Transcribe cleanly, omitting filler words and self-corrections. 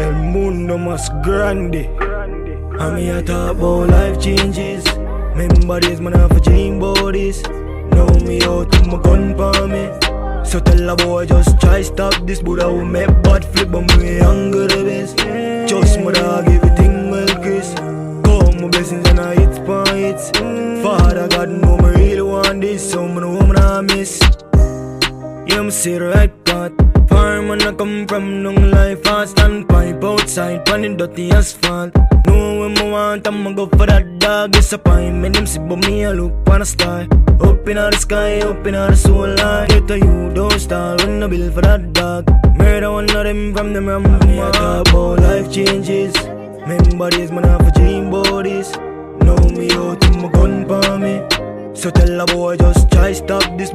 El mundo más grande. And me a talk about life changes. Remember days man have a dream about this. Now me out with my gun for me. So tell a boy just try stop this. Buddha will make bad flip but me younger the best. Just my dog everything well kiss. Come my blessings and I hits for hits. Father God know me really want this. So me know me not miss. Yeah, me see the right path. Far man I come from long life. I stand pipe outside pan the dirty asphalt. Know when me want I'ma go for that dog. Disappointment them see but me I look on a star. Up in the sky, up in the soul line. Get to you, don't start, run the bill for that dog. Murder one of them from them ram. Me a talk about life changes. Remember days man have a dream about this. Now me out with my gun for me. So tell a boy just try stop this.